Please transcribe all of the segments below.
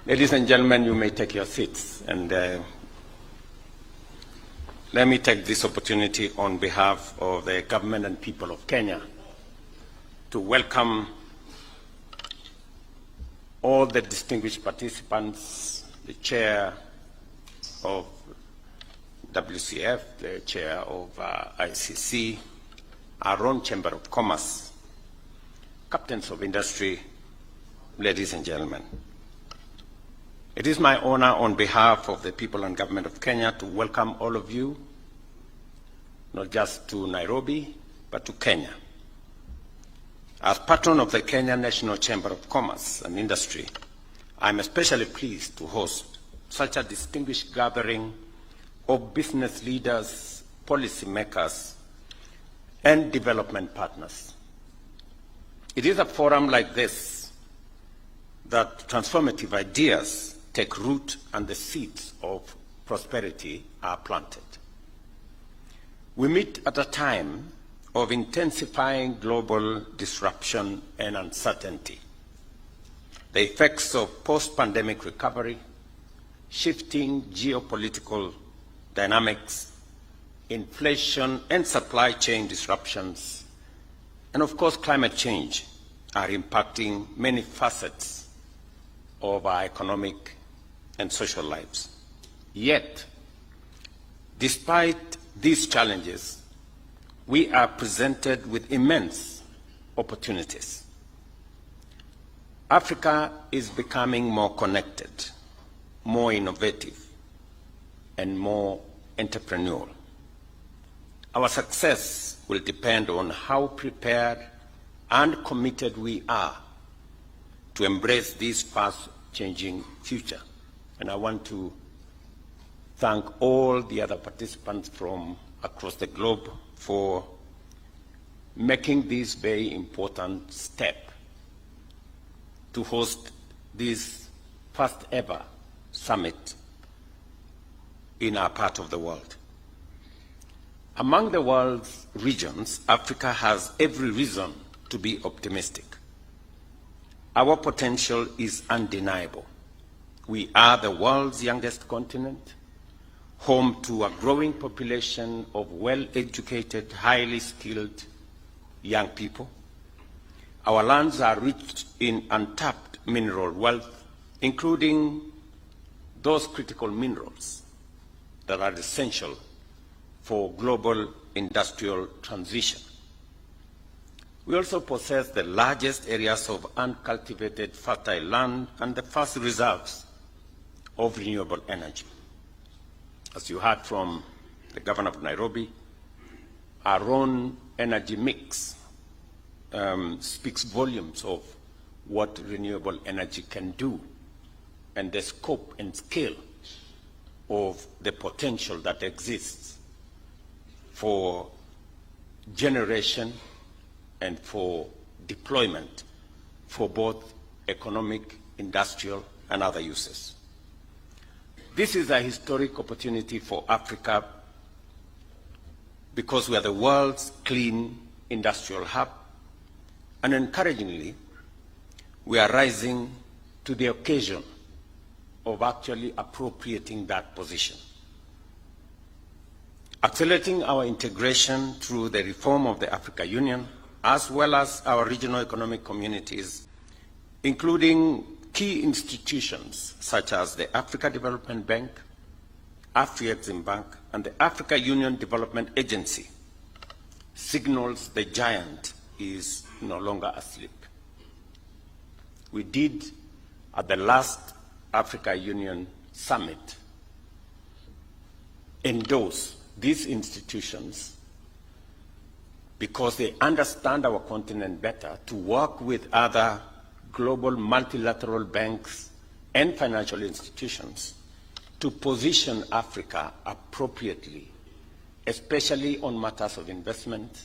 Ladies and gentlemen, you may take your seats. And let me take this opportunity on behalf of the government and people of Kenya to welcome all the distinguished participants, the chair of WCF, the chair of ICC, our own Chamber of Commerce, captains of industry, ladies and gentlemen. It is my honor on behalf of the people and government of Kenya to welcome all of you, not just to Nairobi, but to Kenya. As patron of the Kenya National Chamber of Commerce and Industry, I'm especially pleased to host such a distinguished gathering of business leaders, policymakers, and development partners. It is a forum like this that transformative ideas take root and the seeds of prosperity are planted. We meet at a time of intensifying global disruption and uncertainty. The effects of post-pandemic recovery, shifting geopolitical dynamics, inflation and supply chain disruptions, and of course climate change are impacting many facets of our economic and social lives. Yet, despite these challenges, we are presented with immense opportunities. Africa is becoming more connected, more innovative, and more entrepreneurial. Our success will depend on how prepared and committed we are to embrace this fast-changing future. And I want to thank all the other participants from across the globe for making this very important step to host this first ever summit in our part of the world. Among the world's regions, Africa has every reason to be optimistic. Our potential is undeniable. We are the world's youngest continent, home to a growing population of well-educated, highly skilled young people. Our lands are rich in untapped mineral wealth, including those critical minerals that are essential for global industrial transition. We also possess the largest areas of uncultivated fertile land and the vast reserves of renewable energy. As you heard from the governor of Nairobi, our own energy mix speaks volumes of what renewable energy can do and the scope and scale of the potential that exists for generation and for deployment for both economic, industrial, and other uses. This is a historic opportunity for Africa because we are the world's clean industrial hub, and encouragingly, we are rising to the occasion of actually appropriating that position. Accelerating our integration through the reform of the African Union, as well as our regional economic communities, including key institutions such as the Africa Development Bank, Afrexim Bank, and the Africa Union Development Agency, signals the giant is no longer asleep. We did, at the last Africa Union Summit, endorse these institutions because they understand our continent better to work with other global multilateral banks and financial institutions to position Africa appropriately, especially on matters of investment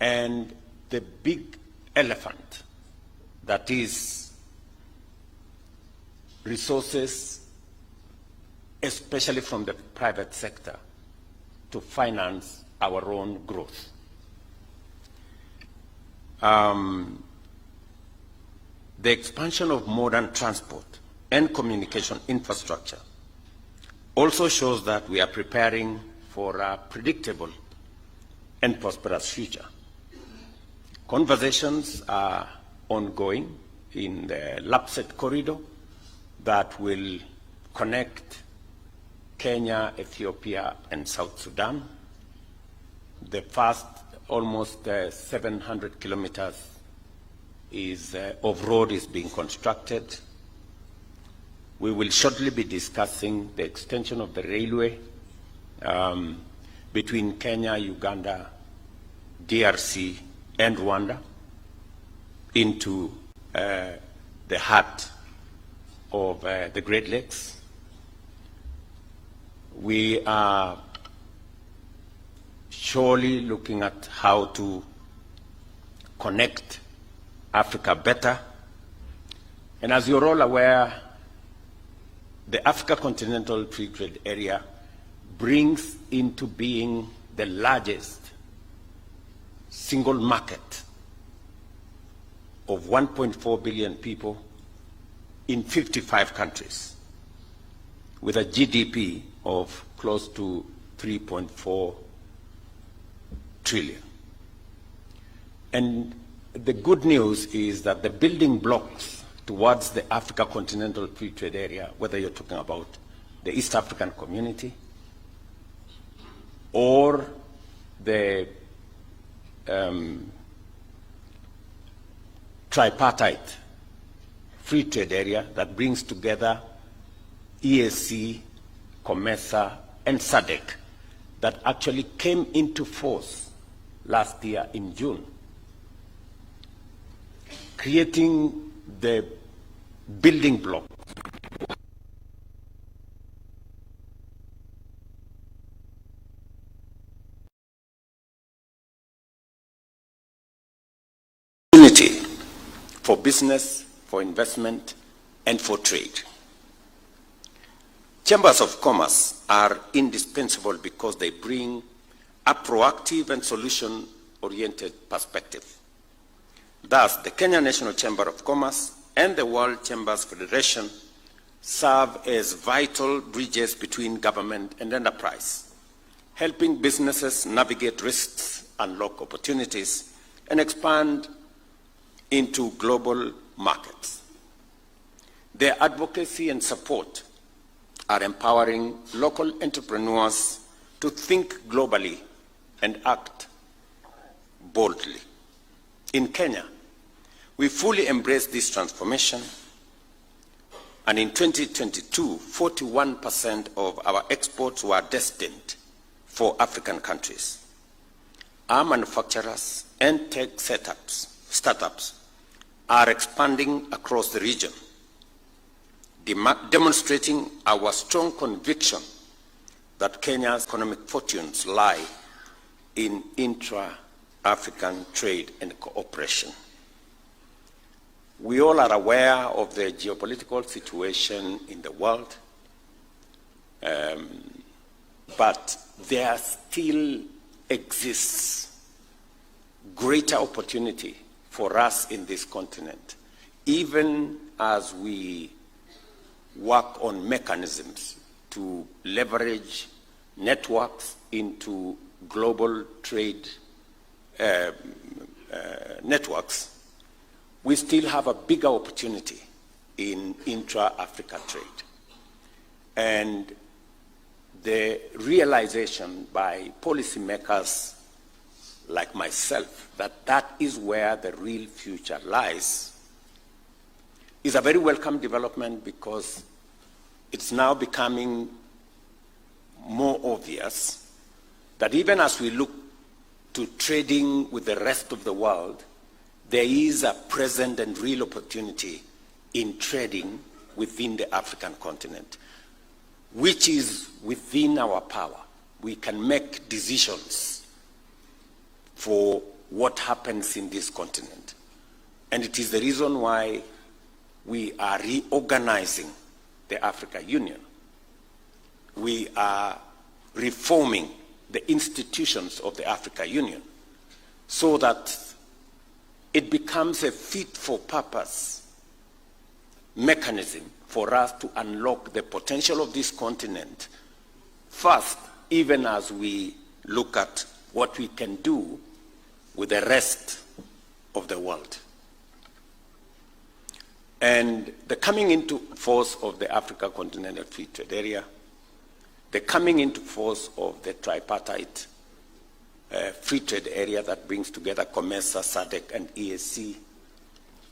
and the big elephant that is resources, especially from the private sector, to finance our own growth. The expansion of modern transport and communication infrastructure also shows that we are preparing for a predictable and prosperous future. Conversations are ongoing in the LAPSET corridor that will connect Kenya, Ethiopia, and South Sudan. The first almost 700 kilometers of road is being constructed. We will shortly be discussing the extension of the railway between Kenya, Uganda, DRC, and Rwanda into the heart of the Great Lakes. We are surely looking at how to connect Africa better. And as you're all aware, the Africa Continental Free Trade Area brings into being the largest single market of 1.4 billion people in 55 countries, with a GDP of close to 3.4 trillion. And the good news is that the building blocks towards the Africa Continental Free Trade Area, whether you're talking about the East African Community or the tripartite free trade area that brings together EAC, COMESA, and SADC, that actually came into force last year in June, creating the building block for business, for investment, and for trade. Chambers of commerce are indispensable because they bring a proactive and solution-oriented perspective. Thus, the Kenya National Chamber of Commerce and the World Chambers Federation serve as vital bridges between government and enterprise, helping businesses navigate risks, unlock opportunities, and expand into global markets. Their advocacy and support are empowering local entrepreneurs to think globally and act boldly. In Kenya, we fully embrace this transformation, and in 2022, 41% of our exports were destined for African countries. Our manufacturers and tech startups are expanding across the region, demonstrating our strong conviction that Kenya's economic fortunes lie in intra-African trade and cooperation. We all are aware of the geopolitical situation in the world, but there still exists greater opportunity for us in this continent, even as we work on mechanisms to leverage networks into global trade networks. We still have a bigger opportunity in intra-Africa trade. And the realization by policymakers like myself that that is where the real future lies is a very welcome development, because it's now becoming more obvious that even as we look to trading with the rest of the world, there is a present and real opportunity in trading within the African continent, which is within our power. We can make decisions for what happens in this continent. And it is the reason why we are reorganizing the Africa Union. We are reforming the institutions of the Africa Union so that it becomes a fit-for-purpose mechanism for us to unlock the potential of this continent first, even as we look at what we can do with the rest of the world. And the coming into force of the Africa Continental Free Trade Area, the coming into force of the tripartite free trade area that brings together COMESA, SADC, and EAC,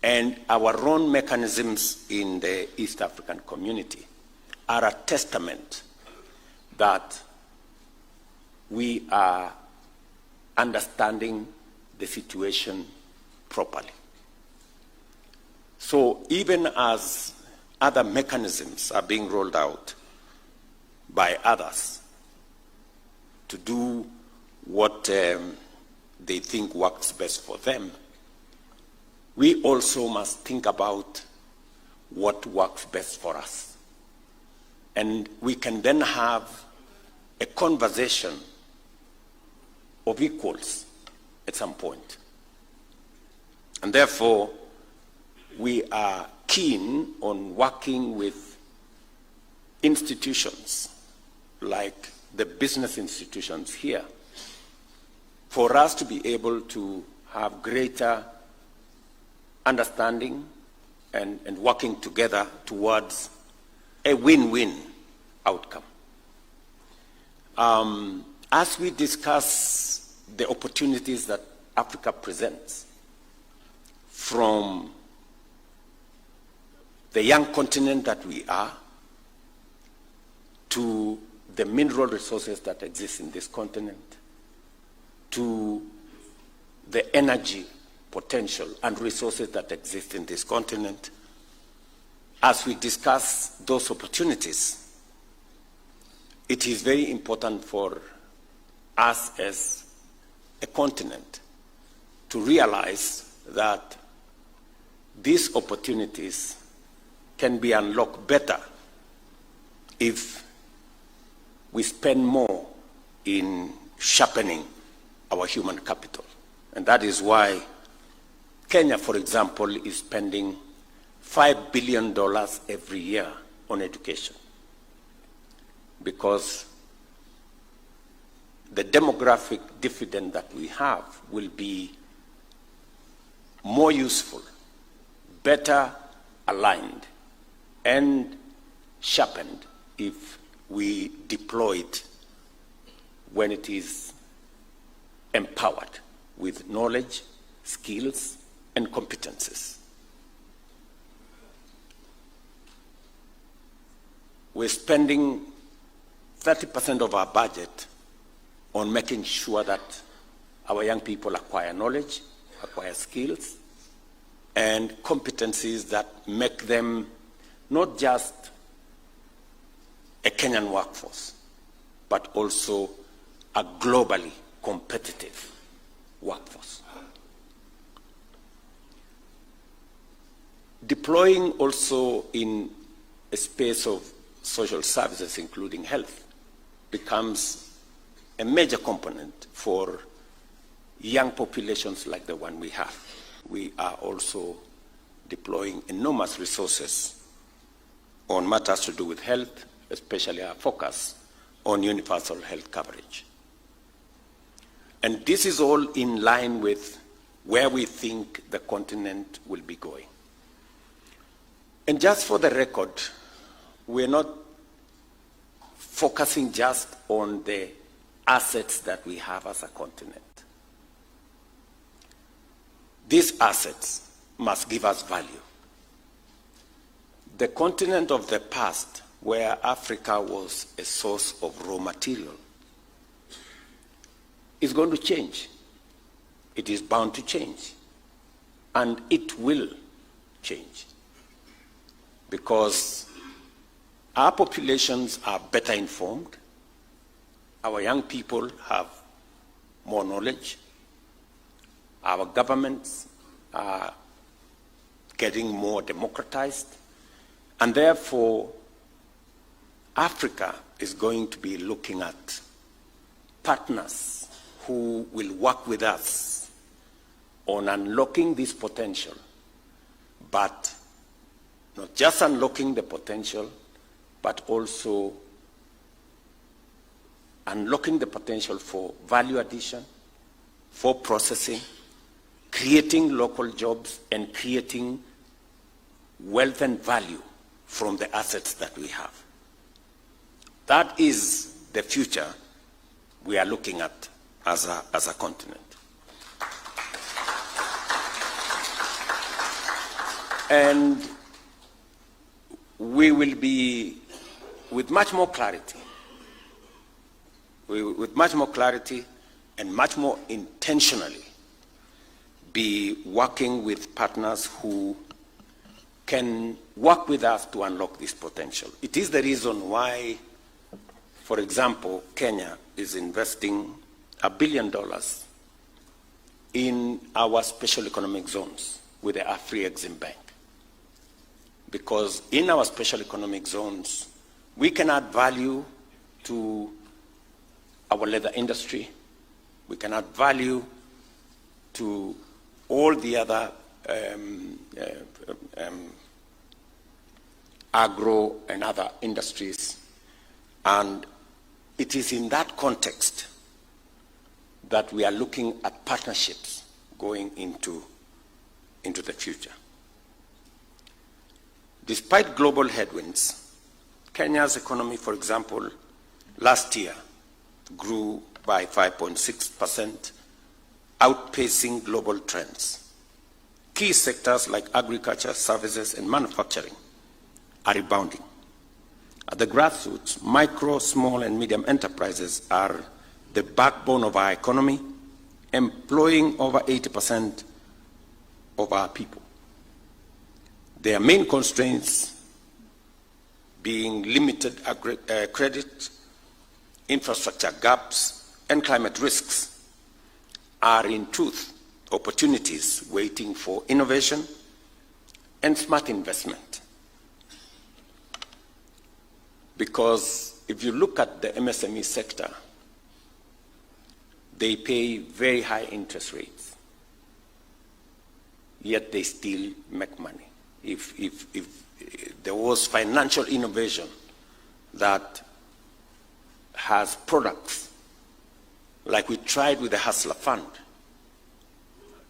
and our own mechanisms in the East African community are a testament that we are understanding the situation properly. So even as other mechanisms are being rolled out by others to do what they think works best for them, we also must think about what works best for us. And we can then have a conversation of equals at some point. And therefore, we are keen on working with institutions like the business institutions here for us to be able to have greater understanding and working together towards a win-win outcome. As we discuss the opportunities that Africa presents, from the young continent that we are, to the mineral resources that exist in this continent, to the energy potential and resources that exist in this continent, as we discuss those opportunities, it is very important for us as a continent to realize that these opportunities can be unlocked better if we spend more in sharpening our human capital. And that is why Kenya, for example, is spending $5 billion every year on education, because the demographic dividend that we have will be more useful, better aligned, and sharpened if we deploy it when it is empowered with knowledge, skills, and competences. We're spending 30% of our budget on making sure that our young people acquire knowledge, acquire skills, and competencies that make them not just a Kenyan workforce, but also a globally competitive workforce. Deploying also in a space of social services, including health, becomes a major component for young populations like the one we have. We are also deploying enormous resources on matters to do with health, especially our focus on universal health coverage. And this is all in line with where we think the continent will be going. And just for the record, we're not focusing just on the assets that we have as a continent. These assets must give us value. The continent of the past, where Africa was a source of raw material, is going to change. It is bound to change. And it will change. Because our populations are better informed, our young people have more knowledge, our governments are getting more democratized, and therefore Africa is going to be looking at partners who will work with us on unlocking this potential, but not just unlocking the potential, but also unlocking the potential for value addition, for processing, creating local jobs, and creating wealth and value from the assets that we have. That is the future we are looking at as a continent. And we will be, with much more clarity, and much more intentionally, be working with partners who can work with us to unlock this potential. It is the reason why, for example, Kenya is investing $1 billion in our special economic zones with the Afri-Exim Bank. Because in our special economic zones, we can add value to our leather industry. We can add value to all the other agro and other industries. And it is in that context that we are looking at partnerships going into the future. Despite global headwinds, Kenya's economy, for example, last year grew by 5.6%, outpacing global trends. Key sectors like agriculture, services, and manufacturing are rebounding. At the grassroots, micro, small, and medium enterprises are the backbone of our economy, employing over 80% of our people. Their main constraints being limited credit, infrastructure gaps, and climate risks are in truth opportunities waiting for innovation and smart investment. Because if you look at the MSME sector, they pay very high interest rates, yet they still make money. If there was financial innovation that has products, like we tried with the Hustler Fund,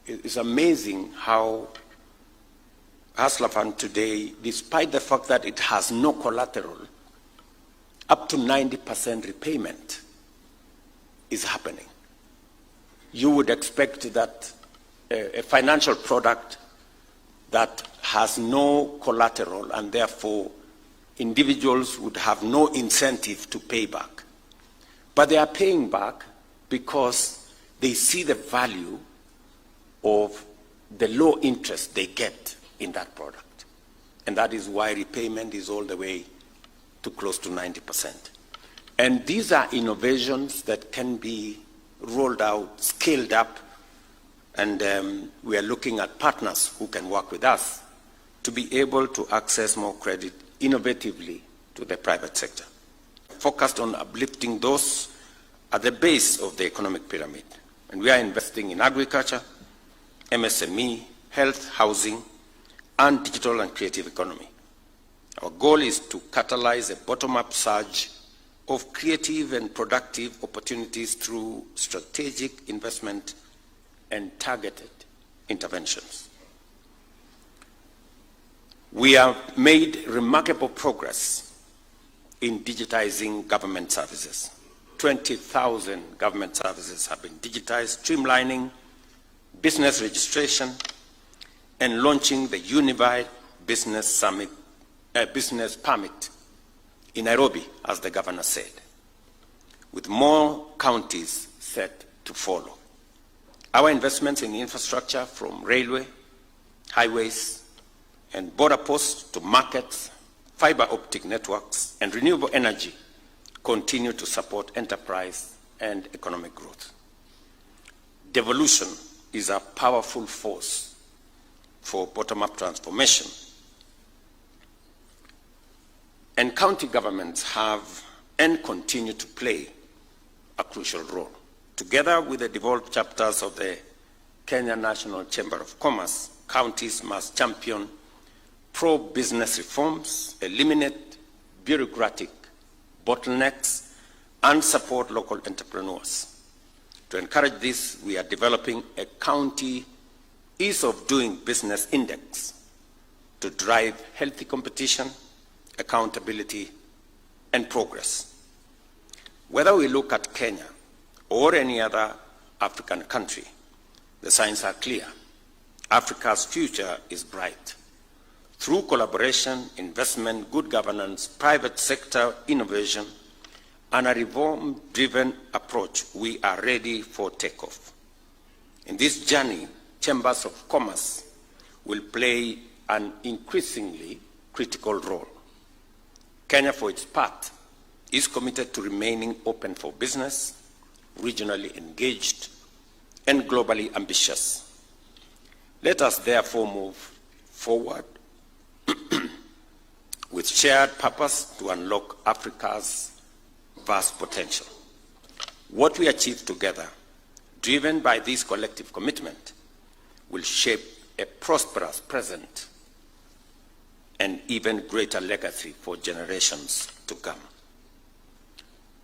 it's amazing how Hustler Fund today, despite the fact that it has no collateral, up to 90% repayment is happening. You would expect that a financial product that has no collateral and therefore individuals would have no incentive to pay back. But they are paying back because they see the value of the low interest they get in that product. And that is why repayment is all the way to close to 90%. And these are innovations that can be rolled out, scaled up, and we are looking at partners who can work with us to be able to access more credit innovatively to the private sector. Focused on uplifting those at the base of the economic pyramid. And we are investing in agriculture, MSME, health, housing, and digital and creative economy. Our goal is to catalyze a bottom-up surge of creative and productive opportunities through strategic investment and targeted interventions. We have made remarkable progress in digitizing government services. 20,000 government services have been digitized, streamlining business registration and launching the Unified Business Permit in Nairobi, as the governor said, with more counties set to follow. Our investments in infrastructure, from railway, highways, and border posts to markets, fiber optic networks, and renewable energy, continue to support enterprise and economic growth. Devolution is a powerful force for bottom-up transformation. And county governments have and continue to play a crucial role. Together with the devolved chapters of the Kenya National Chamber of Commerce, counties must champion pro-business reforms, eliminate bureaucratic bottlenecks, and support local entrepreneurs. To encourage this, we are developing a county ease of doing business index to drive healthy competition, accountability, and progress. Whether we look at Kenya or any other African country, the signs are clear. Africa's future is bright. Through collaboration, investment, good governance, private sector innovation, and a reform-driven approach, we are ready for takeoff. In this journey, chambers of commerce will play an increasingly critical role. Kenya, for its part, is committed to remaining open for business, regionally engaged, and globally ambitious. Let us therefore move forward with shared purpose to unlock Africa's vast potential. What we achieve together, driven by this collective commitment, will shape a prosperous present and even greater legacy for generations to come.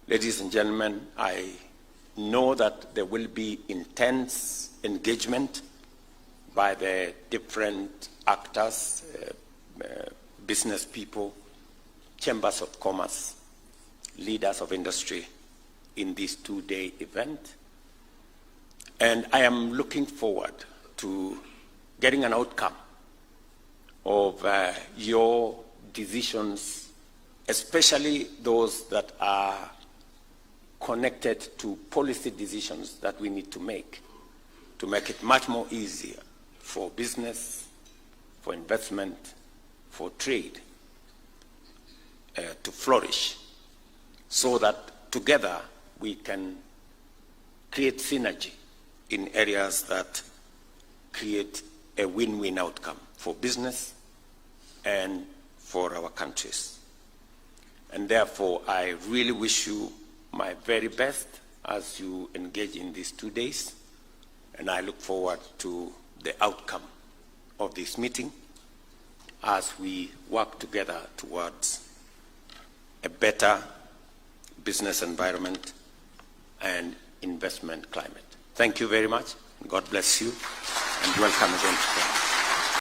Ladies and gentlemen, I know that there will be intense engagement by the different actors, business people, chambers of commerce, leaders of industry in this two-day event. And I am looking forward to getting an outcome of your decisions, especially those that are connected to policy decisions that we need to make it much more easier for business, for investment, for trade to flourish, so that together we can create synergy in areas that create a win-win outcome for business and for our countries. And therefore, I really wish you my very best as you engage in these 2 days, and I look forward to the outcome of this meeting as we work together towards a better business environment and investment climate. Thank you very much. God bless you, and welcome again to Kenya.